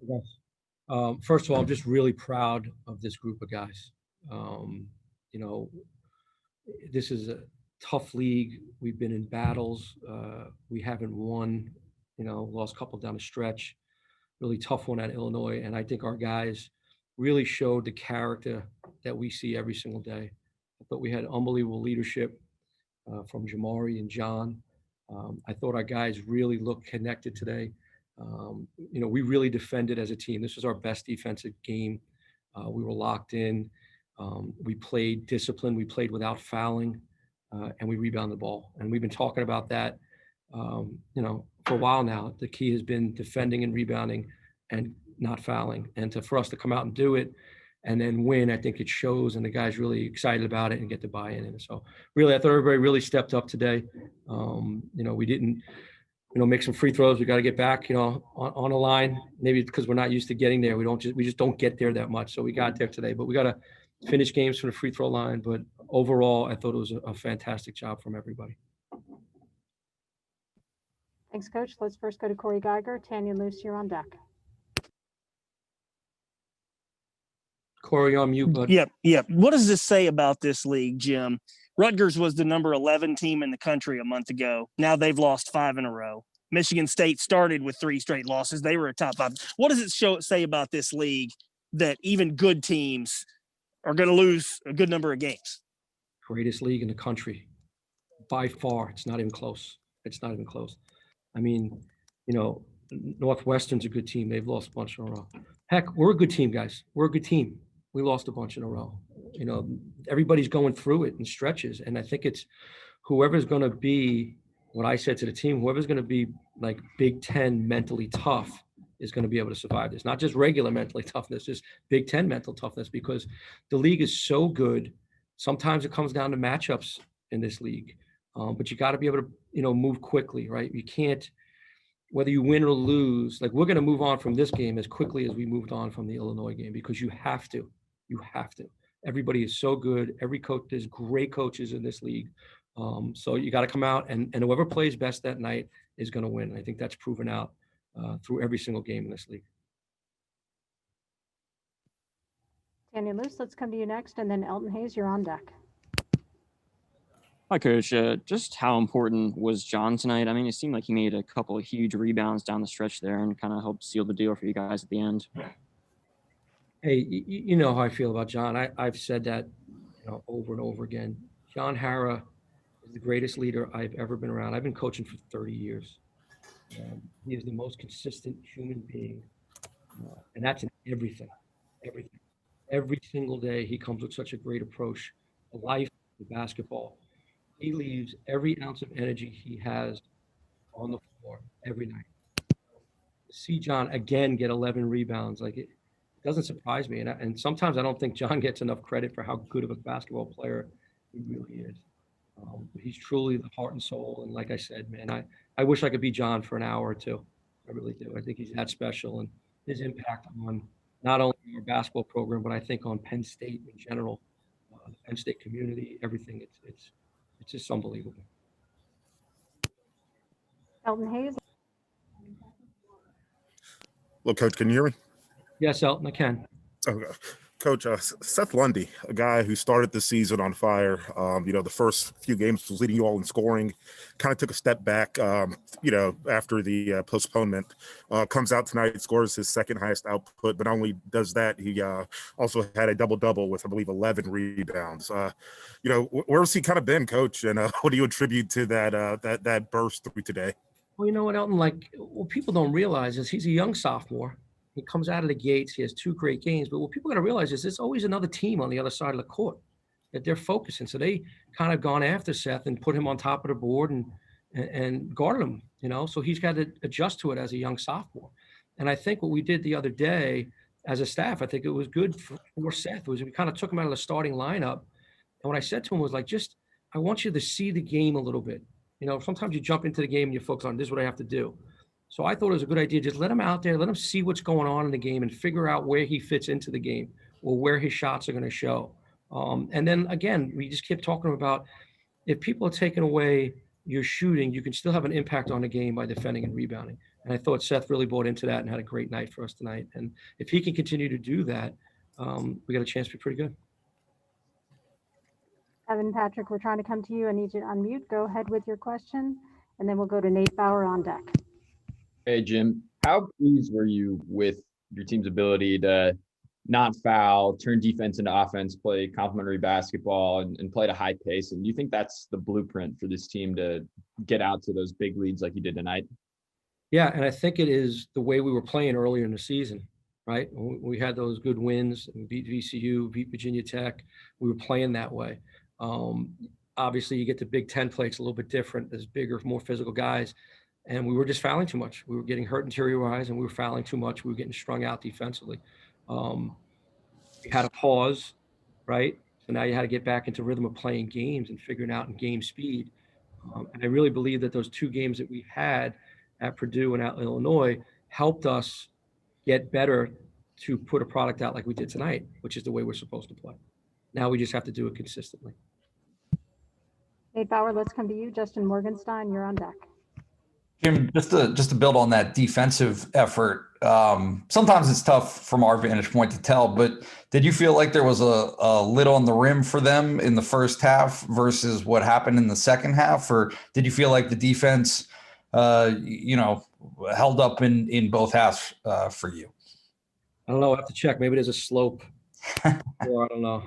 Yes. First of all, I'm just really proud of this group of guys. You know, this is a tough league. We've been in battles. We haven't won, lost a couple down the stretch. Really tough one at Illinois. And I think our guys really showed the character that we see every single day. I thought we had unbelievable leadership from Jamari and John. I thought our guys really looked connected today. We really defended as a team. This was our best defensive game. We were locked in. We played disciplined. We played without fouling, and we rebounded the ball. And we've been talking about that, for a while now. The key has been defending and rebounding and not fouling. And for us to come out and do it and then win, I think it shows, and the guys really excited about it and get the buy-in. And so really, I thought everybody really stepped up today. We didn't, make some free throws. We got to get back, on a line, maybe because we're not used to getting there. We just don't get there that much. So we got there today, but we got to finish games from the free throw line. But overall, I thought it was a fantastic job from everybody. Thanks, Coach. Let's first go to Corey Geiger. Tanya Luce, you're on deck. Corey, on mute, bud. Yep. What does this say about this league, Jim? Rutgers was the number 11 team in the country a month ago. Now they've lost 5 in a row. Michigan State started with 3 straight losses. They were a top 5. What does it say about this league that even good teams are going to lose a good number of games? Greatest league in the country. By far. It's not even close. I mean, Northwestern's a good team. They've lost a bunch in a row. Heck, we're a good team, guys. We're a good team. We lost a bunch in a row. Everybody's going through it in stretches. And I think it's whoever's going to be, what I said to the team, whoever's going to be like Big Ten mentally tough is going to be able to survive this. Not just regular mentally toughness, just Big Ten mental toughness, because the league is so good. Sometimes it comes down to matchups in this league. But you got to be able to, move quickly, right? You can't, whether you win or lose, like we're going to move on from this game as quickly as we moved on from the Illinois game, because you have to. Everybody is so good. Every coach, there's great coaches in this league. So you got to come out and whoever plays best that night is going to win. I think that's proven out through every single game in this league. Tanya Luce, let's come to you next. And then Elton Hayes, you're on deck. Hi, Coach. Just how important was John tonight? I mean, it seemed like he made a couple of huge rebounds down the stretch there and kind of helped seal the deal for you guys at the end. Hey, you know how I feel about John. I've said that, over and over again. John Harra is the greatest leader I've ever been around. I've been coaching for 30 years. He is the most consistent human being, and that's in everything. Every single day, he comes with such a great approach to life, to basketball. He leaves every ounce of energy he has on the floor every night. To see John again get 11 rebounds, like it doesn't surprise me. And sometimes I don't think John gets enough credit for how good of a basketball player he really is. He's truly the heart and soul. And like I said, man, I wish I could be John for an hour or two. I really do. I think he's that special, and his impact on not only our basketball program, but I think on Penn State in general, the Penn State community, everything. It's just unbelievable. Elton Hayes. Well, Coach, can you hear me? Yes, Elton, I can. Okay. Coach, Seth Lundy, a guy who started the season on fire, the first few games was leading you all in scoring, kind of took a step back, after the postponement, comes out tonight, scores his second highest output, but not only does that, he also had a double-double with, I believe, 11 rebounds. Where's he kind of been, Coach, and what do you attribute to that burst through today? Well, you know what, Elton, what people don't realize is he's a young sophomore. He comes out of the gates. He has 2 great games. But what people got to realize is there's always another team on the other side of the court that they're focusing. So they kind of gone after Seth and put him on top of the board and guarded him, So he's got to adjust to it as a young sophomore. And I think what we did the other day as a staff, I think it was good for Seth, was we kind of took him out of the starting lineup. And what I said to him was I want you to see the game a little bit. Sometimes you jump into the game and you focus on this is what I have to do. So I thought it was a good idea. Just let him out there, let him see what's going on in the game and figure out where he fits into the game or where his shots are going to show. And then, again, we just kept talking about if people are taking away your shooting, you can still have an impact on the game by defending and rebounding. And I thought Seth really bought into that and had a great night for us tonight. And if he can continue to do that, we got a chance to be pretty good. Evan Patrick, we're trying to come to you. I need you to unmute. Go ahead with your question, and then we'll go to Nate Bauer on deck. Hey, Jim, how pleased were you with your team's ability to not foul, turn defense into offense, play complementary basketball, and play at a high pace? And do you think that's the blueprint for this team to get out to those big leads like you did tonight? Yeah, and I think it is the way we were playing earlier in the season, right? We had those good wins, and beat VCU, beat Virginia Tech. We were playing that way. Obviously, you get the Big Ten play, it's a little bit different. There's bigger, more physical guys, and we were just fouling too much. We were getting hurt interior-wise, and we were fouling too much. We were getting strung out defensively. We had a pause, right? So now you had to get back into rhythm of playing games and figuring out in game speed. And I really believe that those 2 games that we had at Purdue and at Illinois helped us get better to put a product out like we did tonight, which is the way we're supposed to play. Now we just have to do it consistently. Nate Bauer, let's come to you. Justin Morgenstein, you're on deck. Jim, just to build on that defensive effort, sometimes it's tough from our vantage point to tell, but did you feel like there was a lid on the rim for them in the first half versus what happened in the second half? Or did you feel like the defense, held up in both halves for you? I don't know. I have to check. Maybe there's a slope. Or I don't know.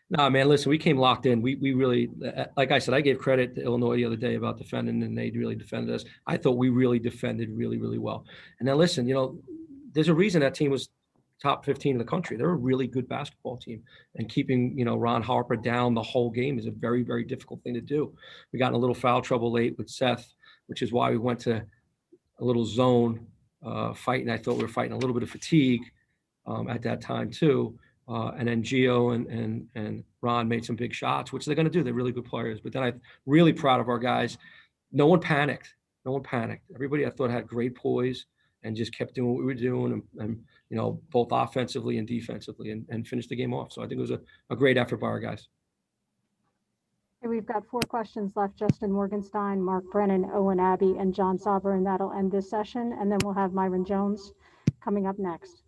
No, man, listen, we came locked in. We really, like I said, I gave credit to Illinois the other day about defending, and they really defended us. I thought we really defended really, really well. And now listen, there's a reason that team was top 15 in the country. They're a really good basketball team. And keeping, Ron Harper down the whole game is a very, very difficult thing to do. We got in a little foul trouble late with Seth, which is why we went to a little zone fighting. I thought we were fighting a little bit of fatigue at that time too. And then Gio and Ron made some big shots, which they're going to do. They're really good players. But then I'm really proud of our guys. No one panicked. Everybody I thought had great poise and just kept doing what we were doing, and both offensively and defensively, and finished the game off. So I think it was a great effort by our guys. Okay, we've got 4 questions left. Justin Morgenstein, Mark Brennan, Owen Abbey, and John Sauber, and that'll end this session. And then we'll have Myron Jones coming up next.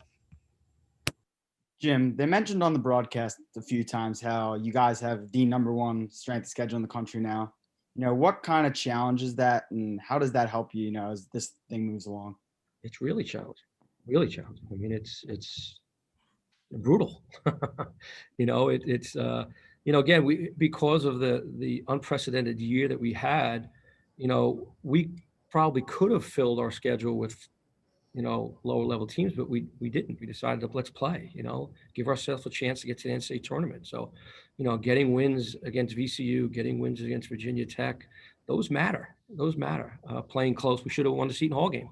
Jim, they mentioned on the broadcast a few times how you guys have the #1 strength schedule in the country now. What kind of challenge is that, and how does that help you, as this thing moves along? It's really challenging. Really challenging. I mean, it's brutal. It's again, because of the unprecedented year that we had, we probably could have filled our schedule with lower level teams, but we didn't. We decided to let's play, give ourselves a chance to get to the NCAA tournament. So, getting wins against VCU, getting wins against Virginia Tech, those matter. Playing close. We should have won the Seton Hall game.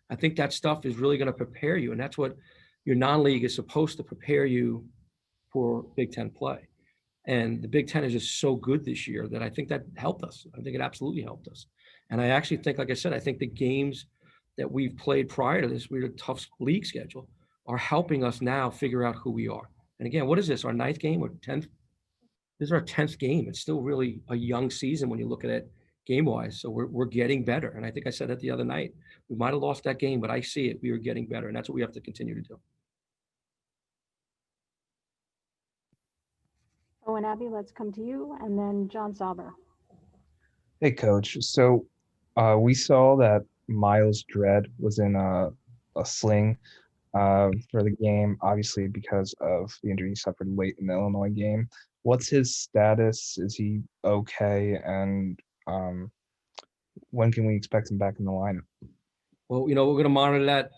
I think that stuff is really going to prepare you. And that's what your non-league is supposed to prepare you for Big Ten play. And the Big Ten is just so good this year that I think that helped us. I think it absolutely helped us. And I actually think, like I said, I think the games that we've played prior to this, we had a tough league schedule, are helping us now figure out who we are. And again, what is this, our 9th game or 10th? This is our 10th game. It's still really a young season when you look at it game-wise. So we're getting better. And I think I said that the other night. We might have lost that game, but I see it. We are getting better. And that's what we have to continue to do. Owen Abbey, let's come to you, and then John Sauber. Hey, Coach. So we saw that Miles Dredd was in a sling for the game, obviously because of the injury he suffered late in the Illinois game. What's his status? Is he okay? And when can we expect him back in the lineup? Well, we're going to monitor that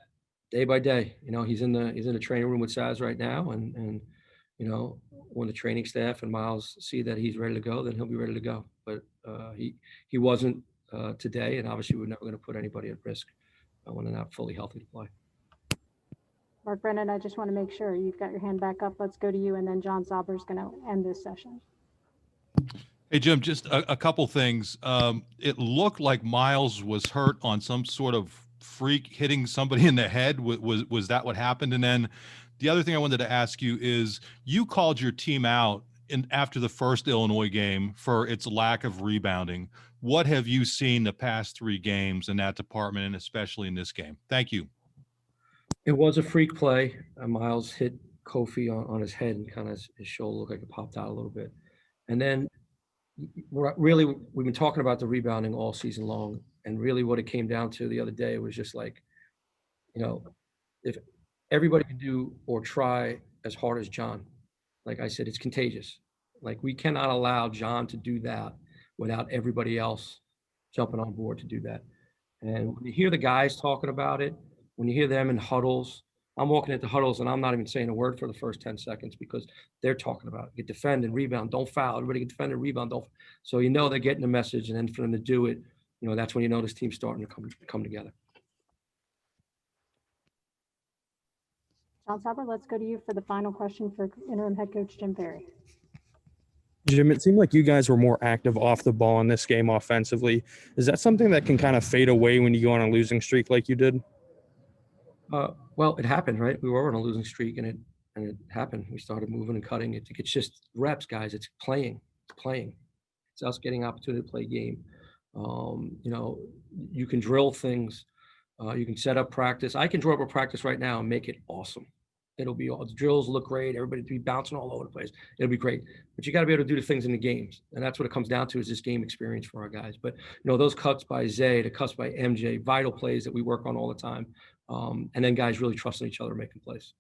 day by day. He's in the training room with Saz right now, and when the training staff and Miles see that he's ready to go, then he'll be ready to go. But he wasn't today, and obviously we're never going to put anybody at risk when they're not fully healthy to play. Mark Brennan, I just want to make sure you've got your hand back up. Let's go to you, and then John Sauber is going to end this session. Hey, Jim, just a couple things. It looked like Miles was hurt on some sort of freak hitting somebody in the head. Was that what happened? And then the other thing I wanted to ask you is, you called your team out after the first Illinois game for its lack of rebounding. What have you seen the past 3 games in that department, and especially in this game? Thank you. It was a freak play. Miles hit Kofi on his head and kind of his shoulder looked like it popped out a little bit. And then we've been talking about the rebounding all season long. And really what it came down to the other day was just like, if everybody can do or try as hard as John, like I said, it's contagious. Like we cannot allow John to do that without everybody else jumping on board to do that. And when you hear the guys talking about it, when you hear them in huddles, I'm walking into huddles and I'm not even saying a word for the first 10 seconds because they're talking about it. Get defend and rebound, don't foul. Everybody get defend and rebound, don't. So they're getting the message, and then for them to do it, that's when this team's starting to come together. John Sauber, let's go to you for the final question for interim head coach Jim Ferry. Jim, it seemed like you guys were more active off the ball in this game offensively. Is that something that can kind of fade away when you go on a losing streak like you did? Well, it happened, right? We were on a losing streak, and it happened. We started moving and cutting. It's just reps, guys. It's playing. It's us getting opportunity to play game. You can drill things. You can set up practice. I can draw up a practice right now and make it awesome. It'll be all the drills look great. Everybody to be bouncing all over the place. It'll be great. But you got to be able to do the things in the games, and that's what it comes down to is this game experience for our guys. But those cuts by Zay, the cuts by MJ, vital plays that we work on all the time, and then guys really trusting each other making plays.